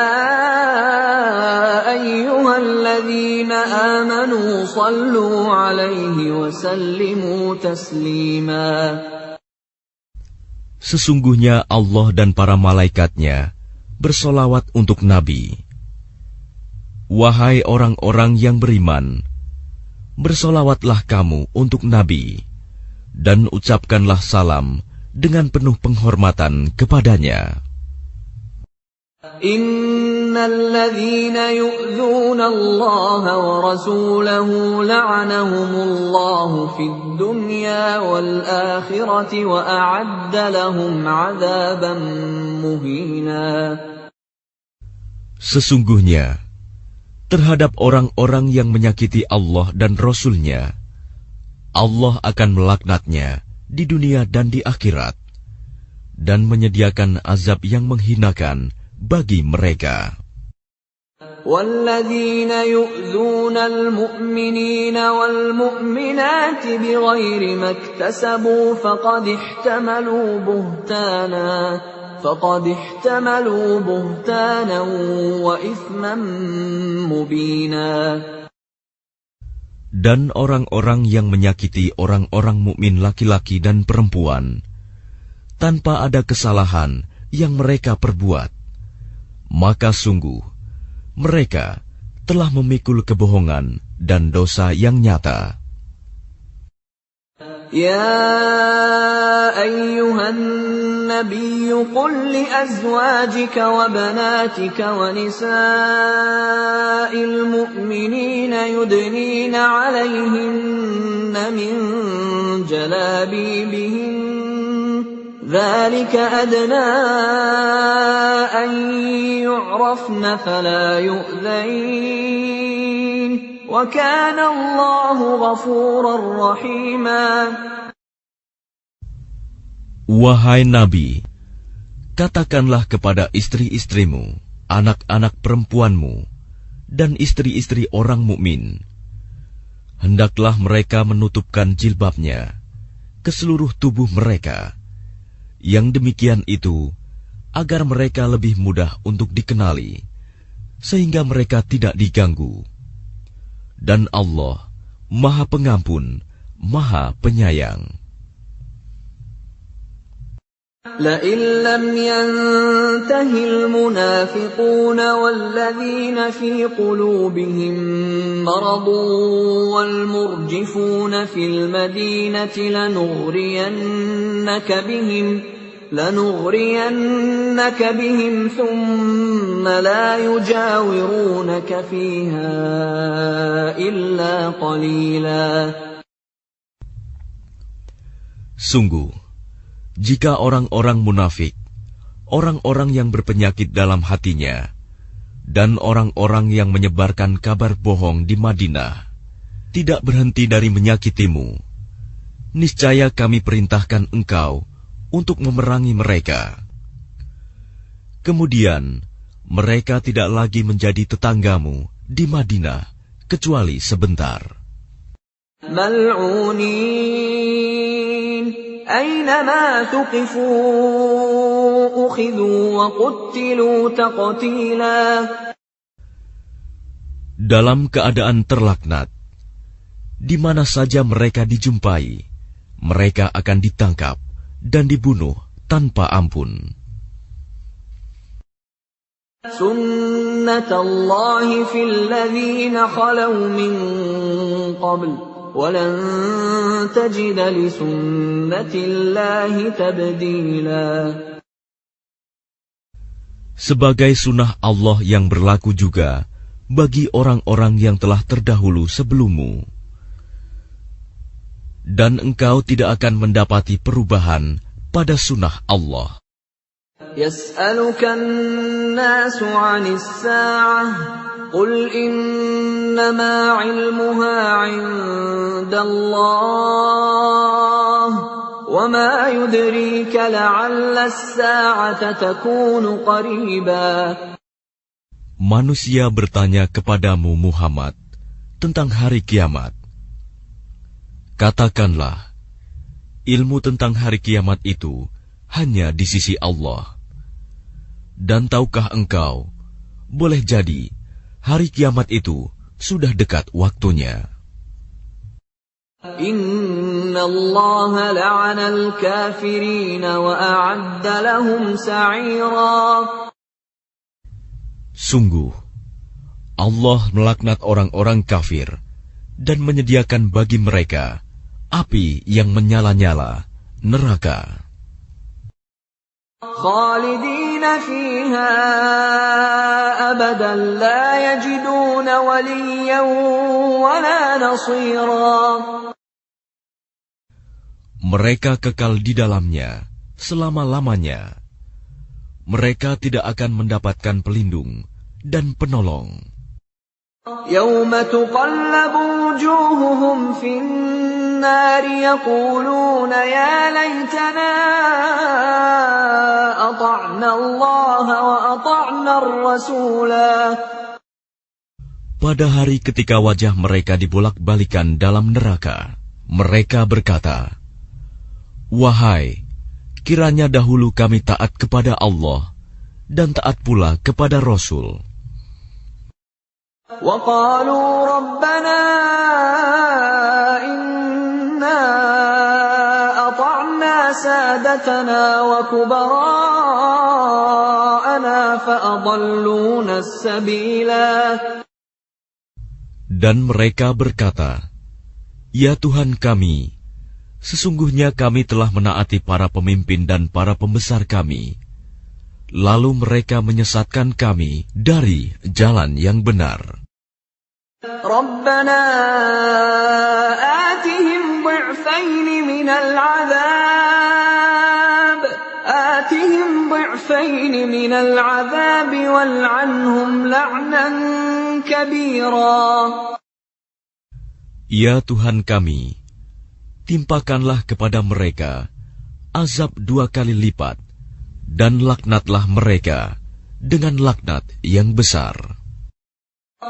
ayyuhalladzina amanu sallu 'alaihi wa sallimu taslima. Sesungguhnya Allah dan para malaikatnya bersolawat untuk Nabi. Wahai orang-orang yang beriman, bersolawatlah kamu untuk Nabi, dan ucapkanlah salam dengan penuh penghormatan kepadanya. Innalladzina yu'dzuna Allah wa rasulahu la'anahumullahu fid dunya wal akhirati wa a'adda lahum 'adzaban muhina. Sesungguhnya terhadap orang-orang yang menyakiti Allah dan Rasul-Nya, Allah akan melaknatnya di dunia dan di akhirat, dan menyediakan azab yang menghinakan bagi mereka. وَالَّذِينَ يُؤْذُونَ الْمُؤْمِنِينَ وَالْمُؤْمِنَاتِ بِغَيْرِ مَا اكْتَسَبُوا فَقَدِ احْتَمَلُوا بُهْتَانًا وَإِثْمًا مُبِينًا. Dan orang-orang yang menyakiti orang-orang mukmin laki-laki dan perempuan tanpa ada kesalahan yang mereka perbuat, maka sungguh mereka telah memikul kebohongan dan dosa yang nyata. Ya ayyuhan nabiyyu qul li azwajika wa banatika wa nisa'il mu'minina yudnina 'alayhinna min jalabibihin ذلك أدنى أن يعرفن فلا يؤذين وكان الله غفورا رحيما. Wahai Nabi, katakanlah kepada istri-istrimu, anak-anak perempuanmu, dan istri-istri orang mukmin, hendaklah mereka menutupkan jilbabnya ke seluruh tubuh mereka. Yang demikian itu agar mereka lebih mudah untuk dikenali, sehingga mereka tidak diganggu. Dan Allah Maha Pengampun, Maha Penyayang. لئن لم ينته المنافقون والذين في قلوبهم مرض والمرجفون في المدينة لنغرينك بهم ثم لا يجاورونك فيها إلا قليلا. Sungguh, jika orang-orang munafik, orang-orang yang berpenyakit dalam hatinya, dan orang-orang yang menyebarkan kabar bohong di Madinah, tidak berhenti dari menyakitimu, niscaya kami perintahkan engkau untuk memerangi mereka. Kemudian, mereka tidak lagi menjadi tetanggamu di Madinah, kecuali sebentar. Mal'unin أينما ثقفوا أخذوا وقتلوا تقتيلا. Dalam keadaan terlaknat, di mana saja mereka dijumpai, mereka akan ditangkap dan dibunuh tanpa ampun. Sunnatullahi fil ladzina khalau min qabl. وَلَن تَجِدَ لِسُنَّةِ اللَّهِ تَبْدِيلًا. Sebagai sunnah Allah yang berlaku juga bagi orang-orang yang telah terdahulu sebelummu. Dan engkau tidak akan mendapati perubahan pada sunnah Allah. يَسْأَلُكَ النَّاسُ عَنِ السَّاعَةِ قُلْ إِنَّمَا عِلْمُهَا عِندَ اللَّهِ وَمَا يُدْرِيكَ لَعَلَّ السَّاعَةَ تَكُونُ قَرِيبًا. Manusia bertanya kepadamu Muhammad tentang hari kiamat. Katakanlah, ilmu tentang hari kiamat itu hanya di sisi Allah. Dan tahukah engkau, boleh jadi hari kiamat itu sudah dekat waktunya. Inna Allah la'ana al-kafirin wa a'adda lahum sa'ira. Sungguh, Allah melaknat orang-orang kafir dan menyediakan bagi mereka api yang menyala-nyala, neraka. خالدين فيها أبدا لا يجدون وليا ولا نصيرا. Mereka kekal di dalamnya selama-lamanya. Mereka tidak akan mendapatkan pelindung dan penolong. يوم تقلب وجوههم في النار يقولون يا ليتنا أطعنا الله وأطعنا الرسولا. Pada hari ketika wajah mereka dibolak-balikan dalam neraka, mereka berkata, "Wahai, kiranya dahulu kami taat kepada Allah dan taat pula kepada Rasul." وَقَالُوا رَبَّنَا إِنَّا أَطَعْنَا سَادَتَنَا وَكُبَرَاءَنَا فَأَضَلُّونَا السَّبِيلَا. Dan mereka berkata, "Ya Tuhan kami, sesungguhnya kami telah menaati para pemimpin dan para pembesar kami, lalu mereka menyesatkan kami dari jalan yang benar." رَبَّنَا آتِهِمْ ضِعْفَيْنِ مِنَ الْعَذَابِ وَالْعَنْهُمْ لَعْنًا كَبِيرًا. Ya Tuhan kami, timpakanlah kepada mereka azab 2 kali lipat, dan laknatlah mereka dengan laknat yang besar.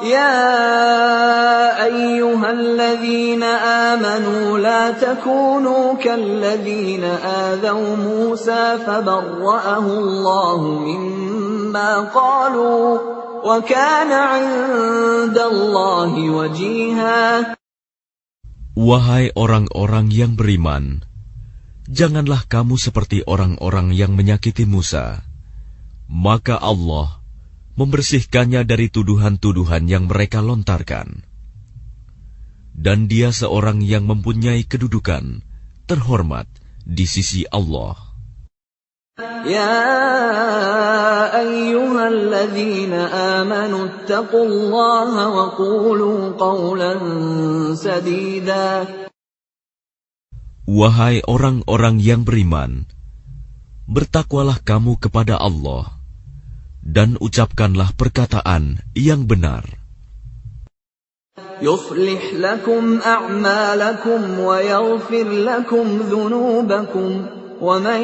يا أيها الذين آمنوا لا تكونوا كالذين آذوا موسى فبرأه الله مما قالوا وكان عند الله وجيها. Wahai orang-orang yang beriman, janganlah kamu seperti orang-orang yang menyakiti Musa. Maka Allah membersihkannya dari tuduhan-tuduhan yang mereka lontarkan. Dan dia seorang yang mempunyai kedudukan terhormat di sisi Allah. Ya ayyuhalladzina amanu ittaqullaha wa qulu qawlan sadida. Wahai orang-orang yang beriman, bertakwalah kamu kepada Allah dan ucapkanlah perkataan yang benar. Yuslih lakum a'malakum wa yaghfir lakum dhunubakum wa man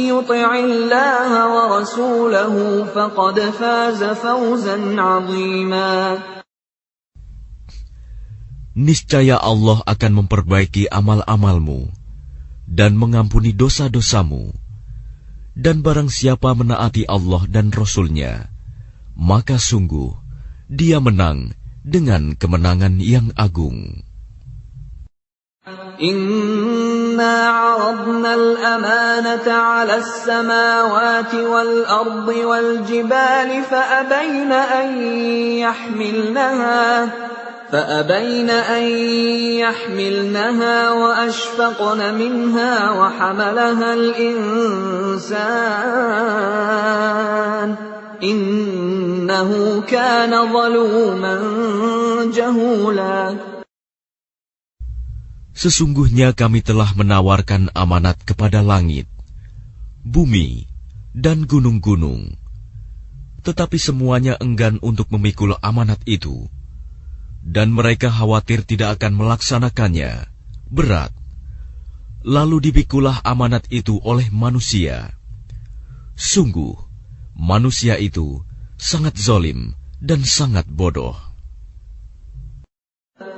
yuti'illaha wa rasulahu faqad faza fawzan 'azima. Niscaya Allah akan memperbaiki amal-amalmu dan mengampuni dosa-dosamu. Dan barang siapa menaati Allah dan Rasul-Nya, maka sungguh dia menang dengan kemenangan yang agung. Inna 'aradna al-amanata 'ala as-samawati wal-ardi wal-jibali fa'abayna أن يحملنها وأشفقن منها وحملها الإنسان إنه كان ظلوما جهولا. Sesungguhnya kami telah menawarkan amanat kepada langit, bumi, dan gunung-gunung, tetapi semuanya enggan untuk memikul amanat itu. Dan mereka khawatir tidak akan melaksanakannya, berat. Lalu dipikulah amanat itu oleh manusia. Sungguh, manusia itu sangat zalim dan sangat bodoh.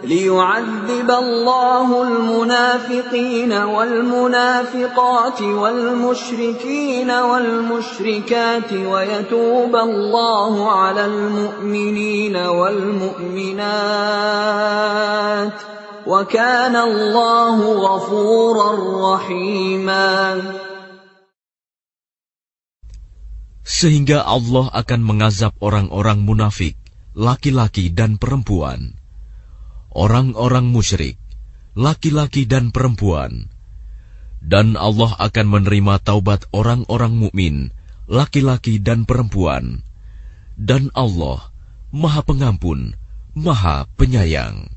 ليعذب الله المنافقين والمنافقات والمشركين والمشركات ويتوب الله على المؤمنين والمؤمنات وكان الله غفورا رحيما. Sehingga Allah akan mengazab orang-orang munafik, laki-laki dan perempuan, orang-orang musyrik, laki-laki dan perempuan, dan Allah akan menerima taubat orang-orang mukmin, laki-laki dan perempuan, dan Allah Maha Pengampun, Maha Penyayang.